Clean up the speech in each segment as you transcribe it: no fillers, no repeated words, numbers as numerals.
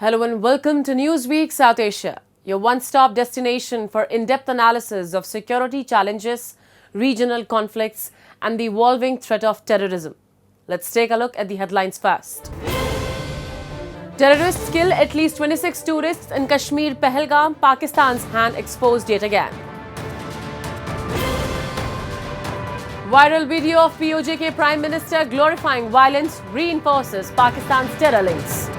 Hello and welcome to Newsweek South Asia, your one-stop destination for in-depth analysis of security challenges, regional conflicts and the evolving threat of terrorism. Let's take a look at the headlines first. Terrorists kill at least 26 tourists in Kashmir, Pahalgam, Pakistan's hand exposed yet again. Viral video of PoJK Prime Minister glorifying violence reinforces Pakistan's terror links.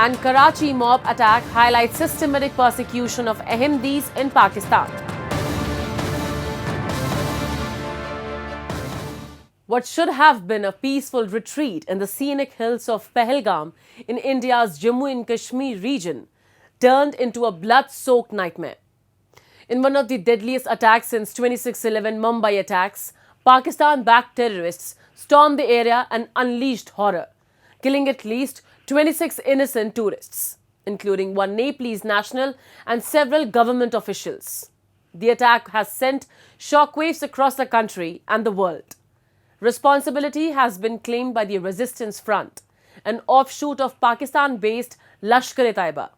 And Karachi mob attack highlights systematic persecution of Ahmadis in Pakistan. What should have been a peaceful retreat in the scenic hills of Pahalgam in India's Jammu and Kashmir region turned into a blood-soaked nightmare. In one of the deadliest attacks since 26/11 Mumbai attacks, Pakistan-backed terrorists stormed the area and unleashed horror, killing at least 26 innocent tourists, including one Nepalese national and several government officials. The attack has sent shockwaves across the country and the world. Responsibility has been claimed by the Resistance Front, an offshoot of Pakistan-based Lashkar-e-Taiba.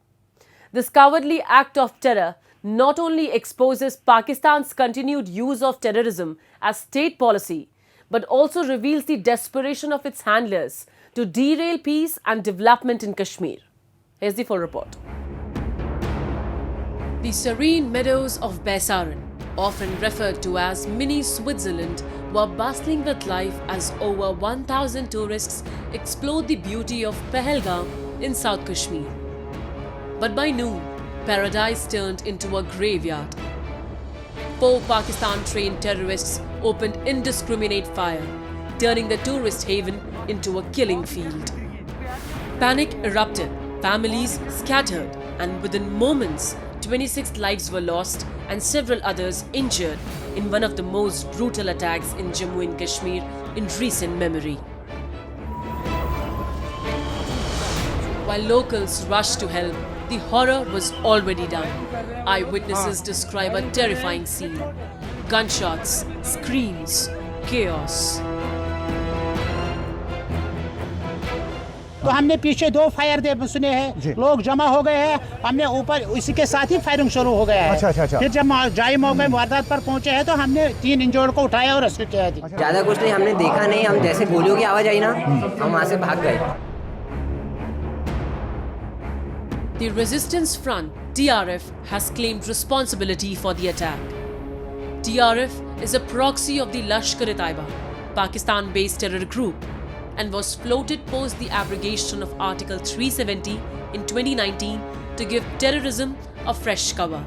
This cowardly act of terror not only exposes Pakistan's continued use of terrorism as state policy, but also reveals the desperation of its handlers to derail peace and development in Kashmir. Here's the full report. The serene meadows of Baisaran, often referred to as mini Switzerland, were bustling with life as over 1,000 tourists explored the beauty of Pahalgam in South Kashmir. But by noon, paradise turned into a graveyard. 4 Pakistan-trained terrorists opened indiscriminate fire, turning the tourist haven into a killing field. Panic erupted, families scattered, and within moments, 26 lives were lost and several others injured in one of the most brutal attacks in Jammu and Kashmir in recent memory. While locals rushed to help, the horror was already done. Eyewitnesses describe a terrifying scene. Gunshots, screams, chaos. तो हमने पीछे 2 fire दे सुने हैं, लोग जमा हो गए हैं, हमने ऊपर इसी के साथ ही फायरिंग शुरू हो गया है। अच्छा। फिर जब जाई मौके वारदात पर पहुंचे हैं तो हमने 3 इंजर्ड को उठाया और रेस्क्यू किया। ज्यादा कुछ नहीं, हमने देखा नहीं, हम जैसे गोलियों की आवाज आई ना, हम वहां से भाग गए। The Resistance Front, TRF, has claimed responsibility for the attack. TRF is a proxy of the Lashkar-e-Taiba, Pakistan-based terror group, and was floated post the abrogation of Article 370 in 2019 to give terrorism a fresh cover.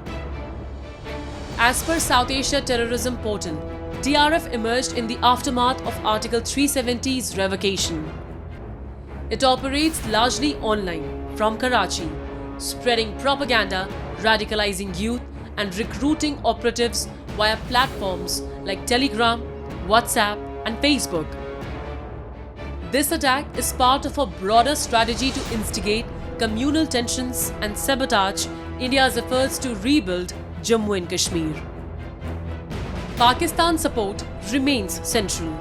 As per South Asia Terrorism portal, TRF emerged in the aftermath of Article 370's revocation. It operates largely online from Karachi, spreading propaganda, radicalizing youth, and recruiting operatives via platforms like Telegram, WhatsApp, and Facebook. This attack is part of a broader strategy to instigate communal tensions and sabotage India's efforts to rebuild Jammu and Kashmir. Pakistan's support remains central.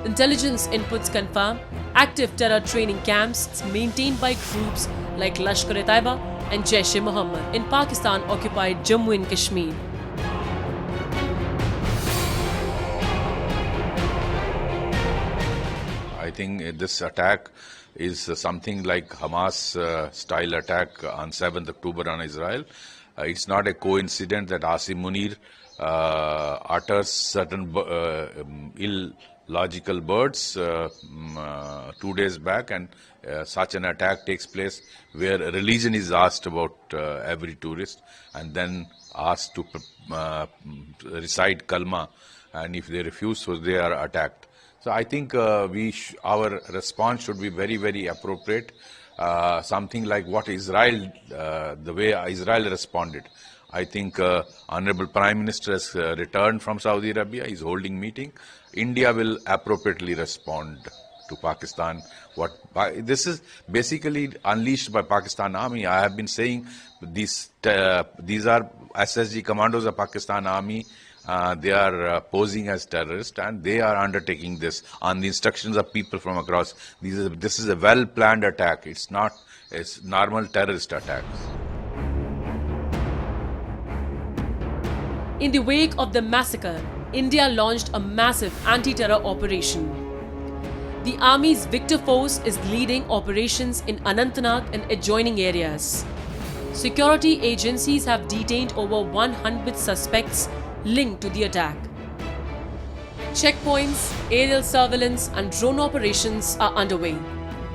Intelligence inputs confirm active terror training camps maintained by groups like Lashkar-e-Taiba and Jaish-e-Mohammed in Pakistan-occupied Jammu and Kashmir. I think this attack is something like Hamas style attack on 7th October on Israel. It's not a coincidence that Asim Munir utters certain illogical words 2 days back, and such an attack takes place where religion is asked about every tourist and then asked to recite kalma, and if they refuse, so they are attacked. So I think our response should be very, very appropriate. Something like what Israel, the way Israel responded. I think Honorable Prime Minister has returned from Saudi Arabia. He's holding meeting. India will appropriately respond to Pakistan. This is basically unleashed by Pakistan Army. I have been saying these are SSG commandos of Pakistan Army they are posing as terrorists, and they are undertaking this on the instructions of people from across. This is a well-planned attack. It's not a normal terrorist attack. In the wake of the massacre, India launched a massive anti-terror operation. The Army's Victor Force is leading operations in Anantnag and adjoining areas. Security agencies have detained over 100 suspects linked to the attack. Checkpoints, aerial surveillance and drone operations are underway.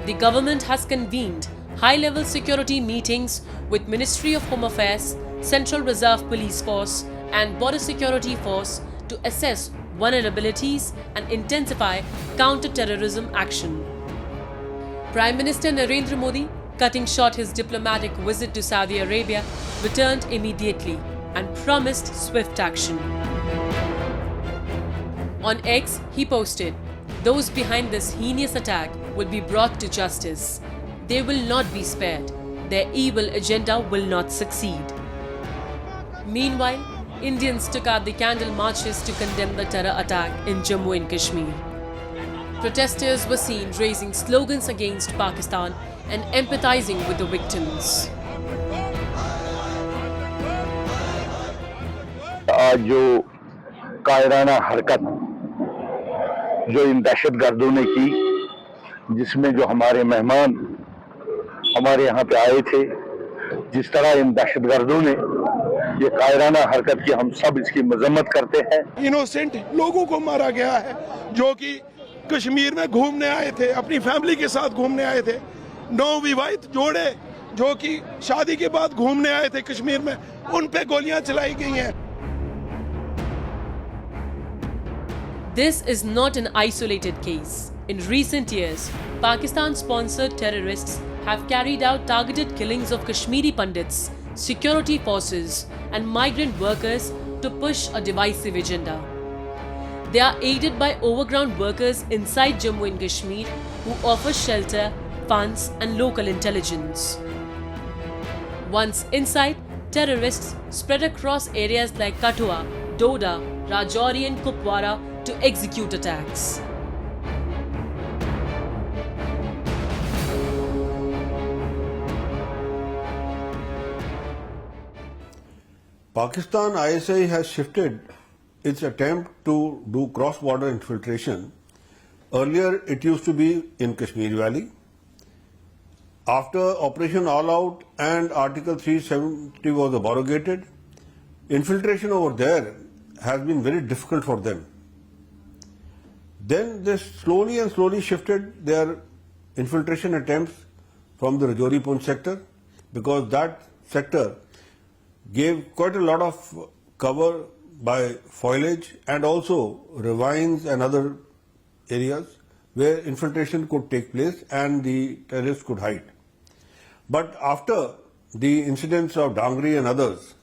The government has convened high-level security meetings with Ministry of Home Affairs, Central Reserve Police Force and Border Security Force to assess vulnerabilities and intensify counter-terrorism action. Prime Minister Narendra Modi, cutting short his diplomatic visit to Saudi Arabia, returned immediately and promised swift action. On X, he posted, "Those behind this heinous attack will be brought to justice. They will not be spared. Their evil agenda will not succeed." Meanwhile, Indians took out the candle marches to condemn the terror attack in Jammu and Kashmir. Protesters were seen raising slogans against Pakistan and empathizing with the victims. आज जो कायराना हरकत जो इन दहशतगर्दों ने की, जिसमें जो हमारे मेहमान हमारे यहाँ पे आए थे, जिस तरह इन दहशतगर्दों ने ये कायराना हरकत की, हम सब इसकी मजम्मत करते हैं। इनोसेंट लोगों को मारा गया है जो कि कश्मीर में घूमने आए थे, अपनी फैमिली के साथ घूमने आए थे। 9 विवाहित जोड़े जो कि शादी के बाद घूमने आए थे कश्मीर में, उन पे गोलियां चलाई गई हैं। This is not an isolated case. In recent years, Pakistan-sponsored terrorists have carried out targeted killings of Kashmiri Pandits, security forces and migrant workers to push a divisive agenda. They are aided by overground workers inside Jammu and Kashmir who offer shelter, funds and local intelligence. Once inside, terrorists spread across areas like Kathua, Doda, Rajouri and Kupwara to execute attacks. Pakistan ISI has shifted its attempt to do cross-border infiltration. Earlier, it used to be in Kashmir Valley. After Operation All Out and Article 370 was abrogated, infiltration over there has been very difficult for them. Then they slowly shifted their infiltration attempts from the Rajouri Poonch sector, because that sector gave quite a lot of cover by foliage and also ravines and other areas where infiltration could take place and the terrorists could hide. But after the incidents of Dangri and others,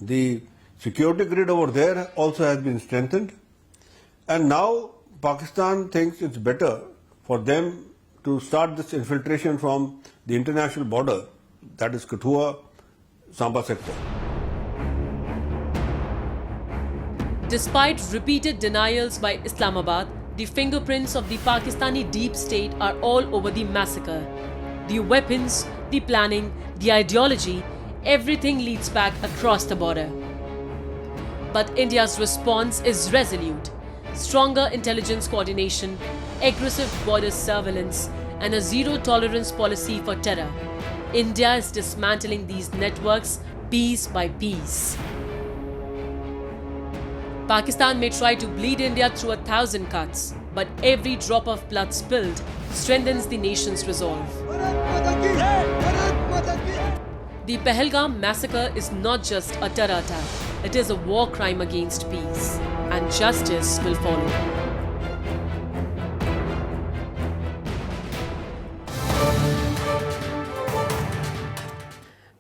the security grid over there also has been strengthened, and now Pakistan thinks it's better for them to start this infiltration from the international border, that is Kathua, Samba sector. Despite repeated denials by Islamabad, the fingerprints of the Pakistani deep state are all over the massacre. The weapons, the planning, the ideology, everything leads back across the border. But India's response is resolute. Stronger intelligence coordination, aggressive border surveillance, and a zero-tolerance policy for terror. India is dismantling these networks piece by piece. Pakistan may try to bleed India through 1,000 cuts, but every drop of blood spilled strengthens the nation's resolve. The Pahalgam massacre is not just a terror attack, it is a war crime against peace, and justice will follow.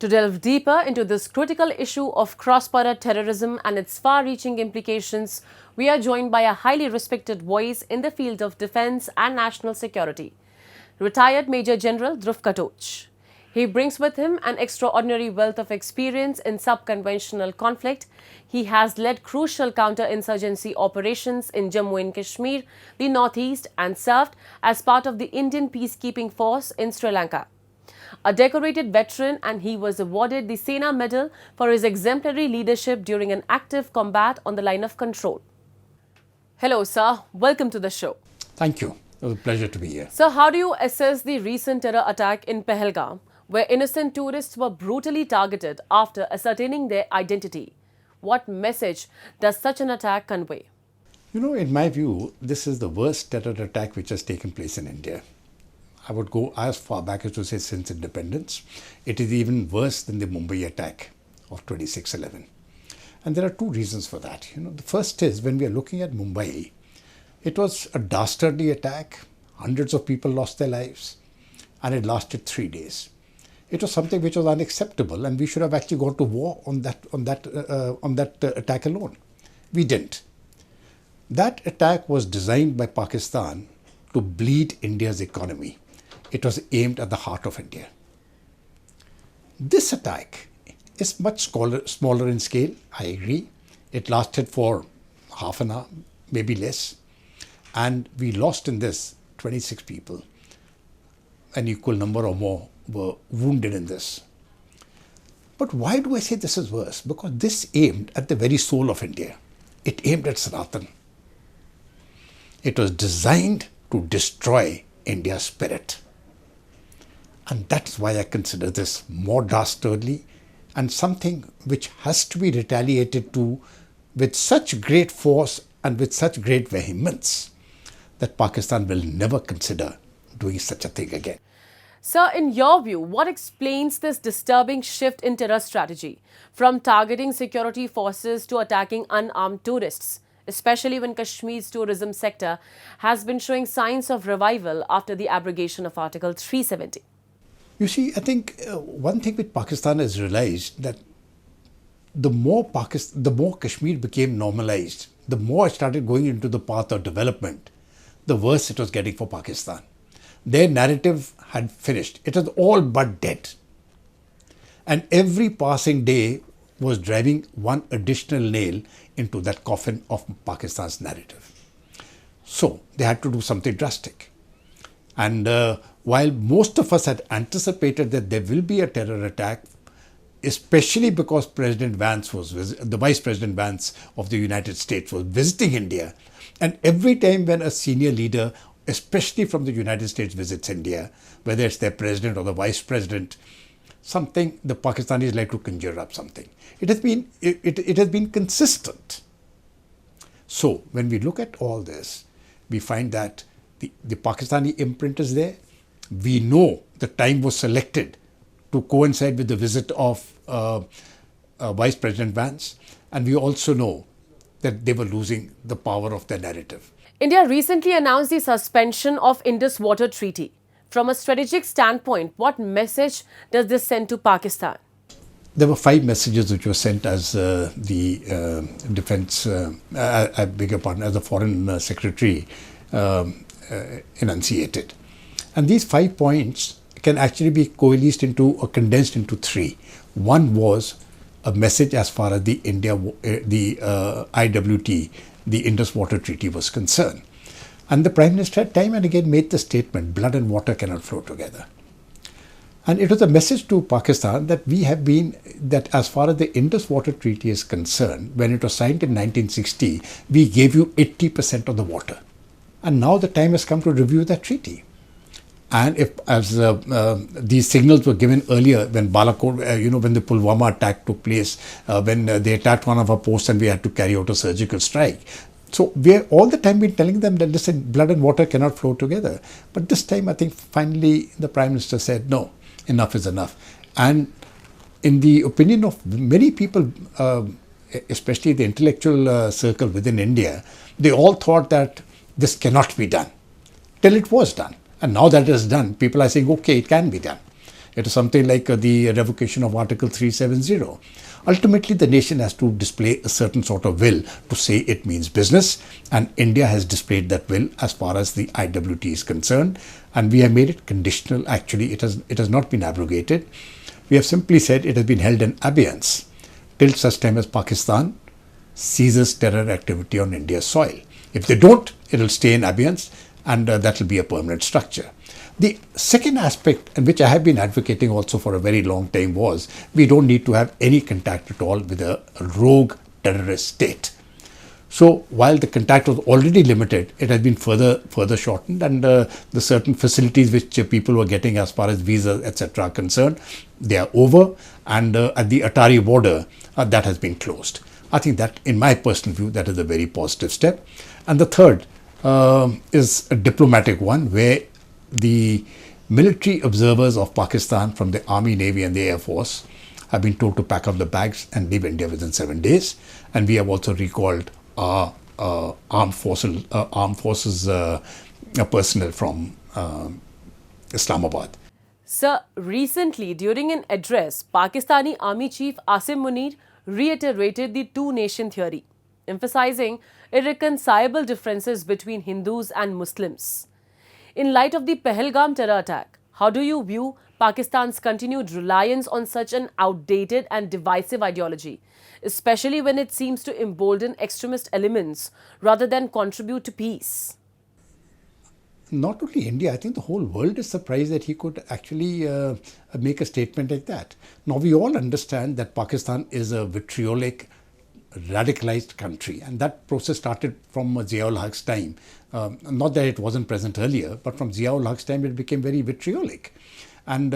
To delve deeper into this critical issue of cross-border terrorism and its far-reaching implications, we are joined by a highly respected voice in the field of defense and national security, retired Major General Dhruv Katoch. He brings with him an extraordinary wealth of experience in sub-conventional conflict. He has led crucial counter-insurgency operations in Jammu and Kashmir, the northeast, and served as part of the Indian peacekeeping force in Sri Lanka. A decorated veteran, and he was awarded the Sena Medal for his exemplary leadership during an active combat on the line of control. Hello, sir. Welcome to the show. Thank you. It was a pleasure to be here. Sir, how do you assess the recent terror attack in Pahalgam, where innocent tourists were brutally targeted after ascertaining their identity? What message does such an attack convey? You know, in my view, this is the worst terror attack which has taken place in India. I would go as far back as to say since independence. It is even worse than the Mumbai attack of 26/11. And there are two reasons for that. You know, the first is when we are looking at Mumbai, it was a dastardly attack. Hundreds of people lost their lives, and it lasted 3 days. It was something which was unacceptable, and we should have actually gone to war on that attack alone. We didn't. That attack was designed by Pakistan to bleed India's economy. It was aimed at the heart of India. This attack is much smaller in scale, I agree. It lasted for half an hour, maybe less. And we lost in this 26 people. An equal number or more were wounded in this. But why do I say this is worse? Because this aimed at the very soul of India. It aimed at Sanatan. It was designed to destroy India's spirit. And that's why I consider this more dastardly and something which has to be retaliated to with such great force and with such great vehemence that Pakistan will never consider doing such a thing again. Sir, in your view, what explains this disturbing shift in terror strategy from targeting security forces to attacking unarmed tourists, especially when Kashmir's tourism sector has been showing signs of revival after the abrogation of Article 370? You see, I think one thing which Pakistan has realized that the more Kashmir became normalized, the more it started going into the path of development, the worse it was getting for Pakistan. Their narrative had finished. It was all but dead. And every passing day was driving one additional nail into that coffin of Pakistan's narrative. So they had to do something drastic. And while most of us had anticipated that there will be a terror attack, especially because the Vice President Vance of the United States was visiting India, and every time when a senior leader, especially from the United States, visits India, whether it's their president or the vice president, something the Pakistanis like to conjure up something. It has been consistent. So when we look at all this, we find that the Pakistani imprint is there. We know the time was selected to coincide with the visit of Vice President Vance, and we also know that they were losing the power of their narrative. India recently announced the suspension of Indus Water Treaty. From a strategic standpoint, what message does this send to Pakistan? There were 5 messages which were sent as the defense, I beg your pardon, as the foreign secretary enunciated. And these 5 points can actually be coalesced into or condensed into 3. One was a message as far as the IWT, the Indus Water Treaty was concerned. And the Prime Minister time and again made the statement, blood and water cannot flow together. And it was a message to Pakistan that that as far as the Indus Water Treaty is concerned, when it was signed in 1960, we gave you 80% of the water. And now the time has come to review that treaty. And as these signals were given earlier when Balakot, when the Pulwama attack took place, when they attacked one of our posts and we had to carry out a surgical strike. So we are all the time been telling them that, listen, blood and water cannot flow together. But this time I think finally the Prime Minister said, no, enough is enough. And in the opinion of many people, especially the intellectual circle within India, they all thought that this cannot be done till it was done. And now that it is done, people are saying, okay, it can be done. It is something like the revocation of Article 370. Ultimately, the nation has to display a certain sort of will to say it means business, and India has displayed that will as far as the IWT is concerned, and we have made it conditional. Actually, it has not been abrogated. We have simply said it has been held in abeyance till such time as Pakistan ceases terror activity on India's soil. If they don't, it will stay in abeyance, and that will be a permanent structure. The second aspect, and which I have been advocating also for a very long time, was we don't need to have any contact at all with a rogue terrorist state. So while the contact was already limited, it has been further shortened, and the certain facilities which people were getting as far as visas, etc. are concerned, they are over, and at the Atari border, that has been closed. I think that, in my personal view, that is a very positive step. And the third is a diplomatic one, where the military observers of Pakistan from the Army, Navy and the Air Force have been told to pack up the bags and leave India within 7 days. And we have also recalled our armed forces personnel from Islamabad. Sir, recently during an address, Pakistani Army Chief Asim Munir reiterated the two-nation theory, emphasizing irreconcilable differences between Hindus and Muslims. In light of the Pahalgam terror attack, how do you view Pakistan's continued reliance on such an outdated and divisive ideology, especially when it seems to embolden extremist elements rather than contribute to peace? Not only India, I think the whole world is surprised that he could actually make a statement like that. Now, we all understand that Pakistan is a vitriolic, radicalized country, and that process started from Ziaul Haq's time. Not that it wasn't present earlier, but from Ziaul Haq's time it became very vitriolic, and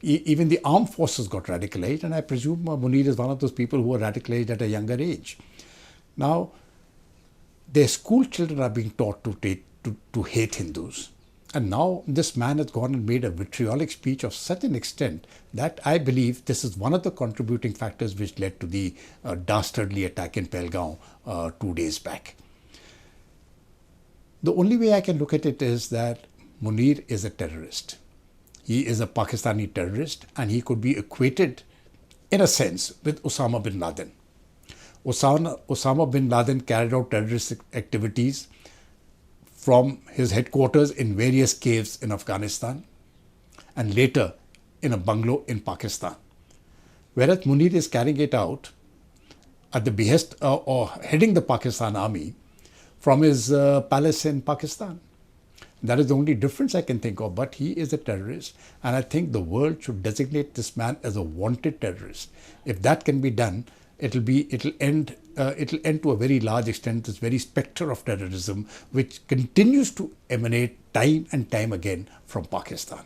even the armed forces got radicalized, and I presume Munir is one of those people who were radicalized at a younger age. Now, their school children are being taught to hate Hindus. And now this man has gone and made a vitriolic speech of such an extent that I believe this is one of the contributing factors which led to the dastardly attack in Pahalgam 2 days back. The only way I can look at it is that Munir is a terrorist. He is a Pakistani terrorist, and he could be equated, in a sense, with Osama bin Laden. Osama bin Laden carried out terrorist activities from his headquarters in various caves in Afghanistan and later in a bungalow in Pakistan. Whereas Munir is carrying it out at the behest or heading the Pakistan army from his palace in Pakistan. That is the only difference I can think of, but he is a terrorist, and I think the world should designate this man as a wanted terrorist. If that can be done, it'll end to a very large extent this very spectre of terrorism which continues to emanate time and time again from Pakistan.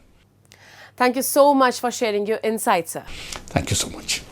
Thank you so much for sharing your insights, sir. Thank you so much.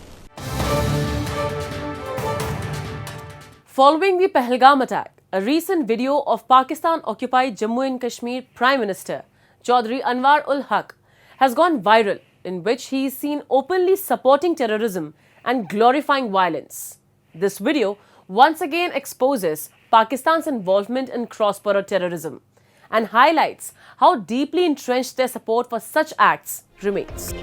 Following the Pahalgam attack, a recent video of Pakistan-occupied Jammu and Kashmir Prime Minister Chaudhry Anwar-ul-Haq has gone viral, in which he is seen openly supporting terrorism and glorifying violence. This video once again exposes Pakistan's involvement in cross-border terrorism and highlights how deeply entrenched their support for such acts remains.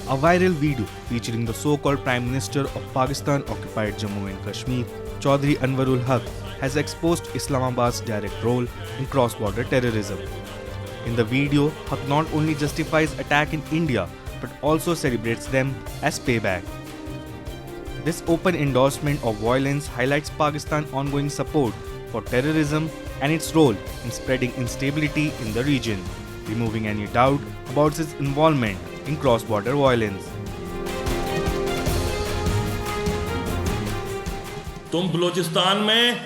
A viral video featuring the so-called Prime Minister of Pakistan-occupied Jammu and Kashmir, Chaudhry Anwar-ul-Haq, has exposed Islamabad's direct role in cross-border terrorism. In the video, Haq not only justifies attack in India, but also celebrates them as payback. This open endorsement of violence highlights Pakistan's ongoing support for terrorism and its role in spreading instability in the region, removing any doubt about its involvement in cross-border violence. तुम बलूचिस्तान में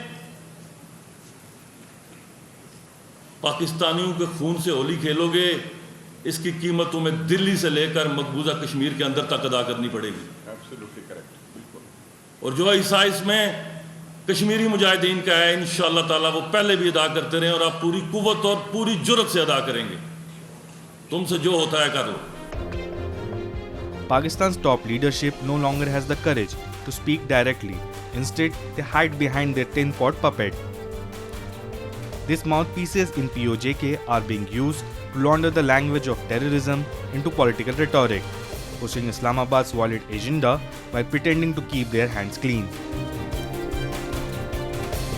पाकिस्तानियों के खून से होली खेलोगे, इसकी कीमत तुम्हें दिल्ली से लेकर मकबूजा कश्मीर के अंदर तक अदा करनी पड़ेगी। Absolutely correct. और जो हिस्सा इसमें कश्मीरी मुजाहिदीन का है, इंशाअल्लाह ताला वो पहले भी अदा करते रहे और आप पूरी कुव्वत और पूरी जुर्रत से अदा करेंगे। तुमसे जो होता है कर लो। Pakistan's top leadership no longer has the courage to speak directly. Instead, they hide behind their tin pot puppet. These mouthpieces in PoJK are being used to launder the language of terrorism into political rhetoric, pushing Islamabad's violent agenda while pretending to keep their hands clean.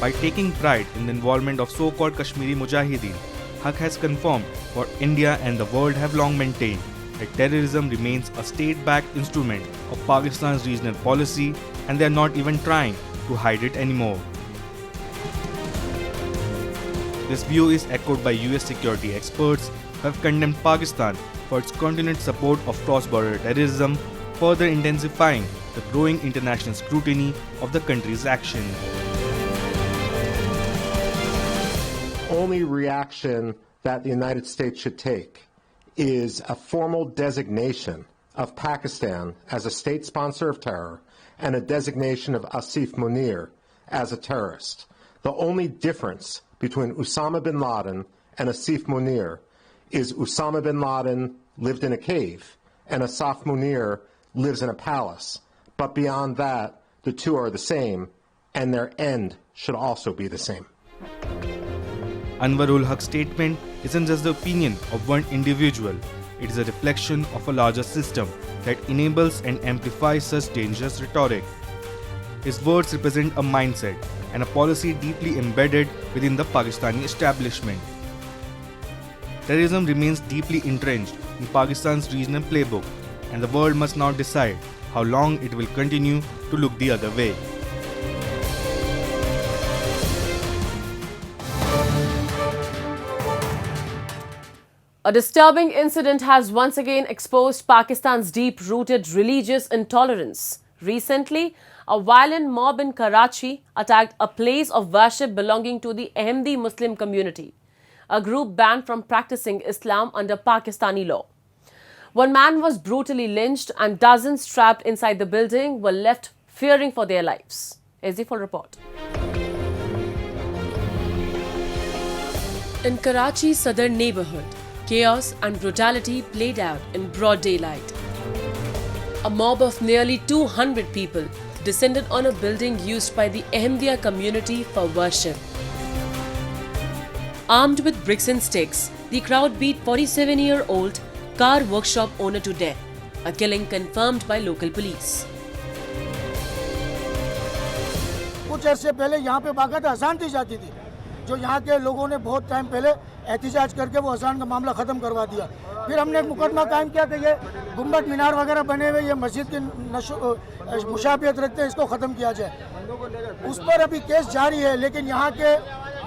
By taking pride in the involvement of so-called Kashmiri Mujahideen, Haq has confirmed what India and the world have long maintained, that terrorism remains a state-backed instrument of Pakistan's regional policy, and they are not even trying to hide it anymore. This view is echoed by US security experts who have condemned Pakistan for its continued support of cross-border terrorism, further intensifying the growing international scrutiny of the country's action. Only reaction that the United States should take is a formal designation of Pakistan as a state sponsor of terror and a designation of Asif Munir as a terrorist. The only difference between Osama bin Laden and Asif Munir is Osama bin Laden lived in a cave and Asif Munir lives in a palace. But beyond that, the two are the same, and their end should also be the same. Anwarul Haq's statement isn't just the opinion of one individual, it is a reflection of a larger system that enables and amplifies such dangerous rhetoric. His words represent a mindset and a policy deeply embedded within the Pakistani establishment. Terrorism remains deeply entrenched in Pakistan's regional playbook, and the world must now decide how long it will continue to look the other way. A disturbing incident has once again exposed Pakistan's deep-rooted religious intolerance. Recently, a violent mob in Karachi attacked a place of worship belonging to the Ahmadi Muslim community, a group banned from practicing Islam under Pakistani law. One man was brutally lynched and dozens trapped inside the building were left fearing for their lives. Here's the full report. In Karachi's southern neighborhood, chaos and brutality played out in broad daylight. A mob of nearly 200 people descended on a building used by the Ahmadiyya community for worship. Armed with bricks and sticks, the crowd beat 47-year-old car workshop owner to death, a killing confirmed by local police. कुछ अर्से पहले यहाँ पे बाकायदा अजान दी जाती थी, जो यहाँ के लोगों ने बहुत टाइम पहले एहतिजाज करके वो अजान का मामला ख़त्म करवा दिया। फिर हमने एक मुकदमा कायम किया कि ये गुंबद मीनार वगैरह बने हुए ये मस्जिद की मुशाबियत रखते हैं, इसको ख़त्म किया जाए। उस पर अभी केस जारी है, लेकिन यहाँ के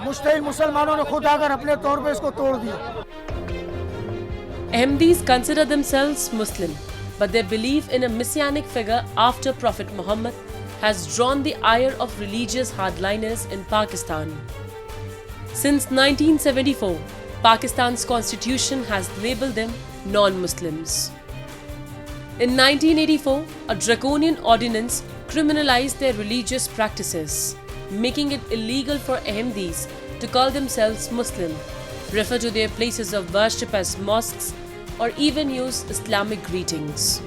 मुश्तहिल मुसलमानों ने खुद आकर अपने तौर पर इसको तोड़ दिया। Ahmadis consider themselves Muslim, but their belief in a messianic figure after Prophet Muhammad has drawn the ire of religious hardliners in Pakistan. Since 1974, Pakistan's constitution has labelled them non-Muslims. In 1984, a draconian ordinance criminalized their religious practices, making it illegal for Ahmadis to call themselves Muslim, refer to their places of worship as mosques, or even use Islamic greetings.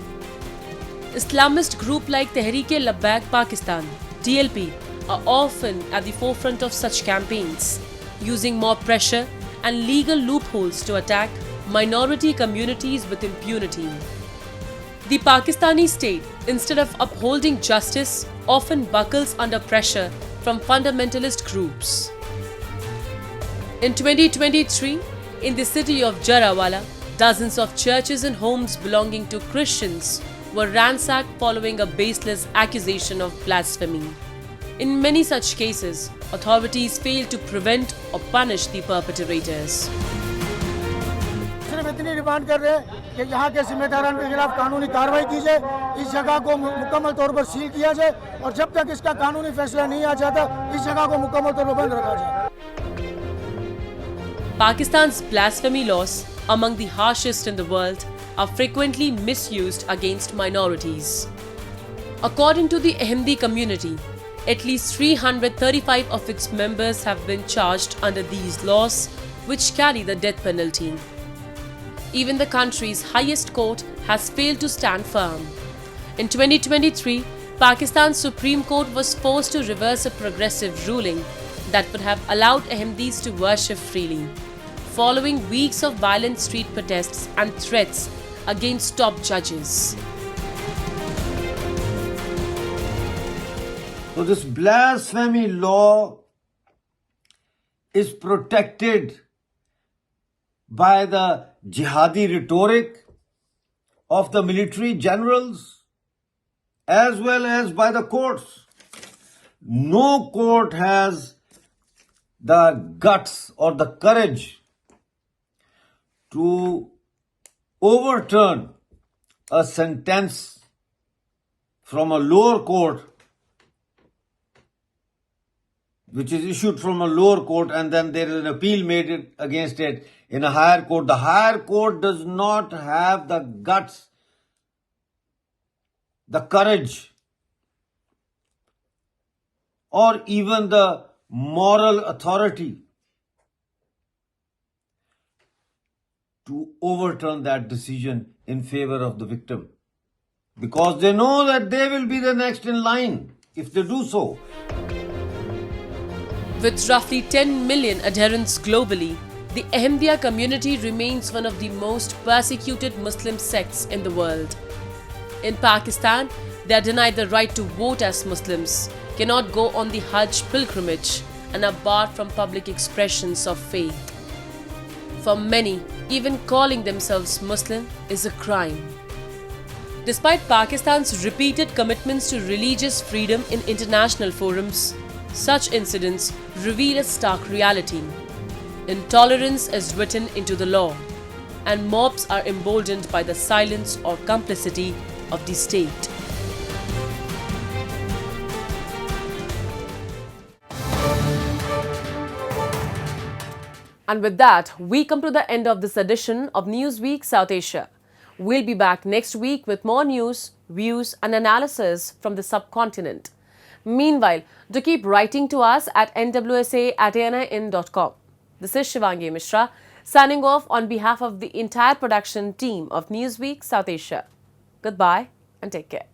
Islamist groups like Tehreek-e-Labbaik Pakistan, TLP, are often at the forefront of such campaigns, using mob pressure and legal loopholes to attack minority communities with impunity. The Pakistani state, instead of upholding justice, often buckles under pressure from fundamentalist groups. In 2023, in the city of Jarawala, dozens of churches and homes belonging to Christians were ransacked following a baseless accusation of blasphemy. In many such cases, authorities failed to prevent or punish the perpetrators. सिर्फ इतनी demand कर रहे हैं कि यहाँ के जिम्मेदारान के खिलाफ कानूनी कार्रवाई की जाए, इस जगह को मुकम्मल तौर पर सील किया जाए, और जब तक इसका कानूनी फैसला नहीं आ जाता, इस जगह को मुकम्मल तौर पर बंद रखा जाए. Pakistan's blasphemy laws, among the harshest in the world, are frequently misused against minorities. According to the Ahmadi community, at least 335 of its members have been charged under these laws, which carry the death penalty. Even the country's highest court has failed to stand firm. In 2023, Pakistan's Supreme Court was forced to reverse a progressive ruling that would have allowed Ahmadis to worship freely, following weeks of violent street protests and threats against top judges. So this blasphemy law is protected by the jihadi rhetoric of the military generals as well as by the courts. No court has the guts or the courage to overturn a sentence from a lower court, which is issued from a lower court, and then there is an appeal made against it in a higher court. The higher court does not have the guts, the courage, or even the moral authority to overturn that decision in favor of the victim, because they know that they will be the next in line if they do so. With roughly 10 million adherents globally, the Ahmadiyya community remains one of the most persecuted Muslim sects in the world. In Pakistan, they are denied the right to vote as Muslims, cannot go on the Hajj pilgrimage, and are barred from public expressions of faith. For many, even calling themselves Muslim is a crime. Despite Pakistan's repeated commitments to religious freedom in international forums, such incidents reveal a stark reality. Intolerance is written into the law, and mobs are emboldened by the silence or complicity of the state. And with that, we come to the end of this edition of Newsweek South Asia. We'll be back next week with more news, views and analysis from the subcontinent. Meanwhile, do keep writing to us at nwsa@anin.com. This is Shivangi Mishra, signing off on behalf of the entire production team of Newsweek South Asia. Goodbye and take care.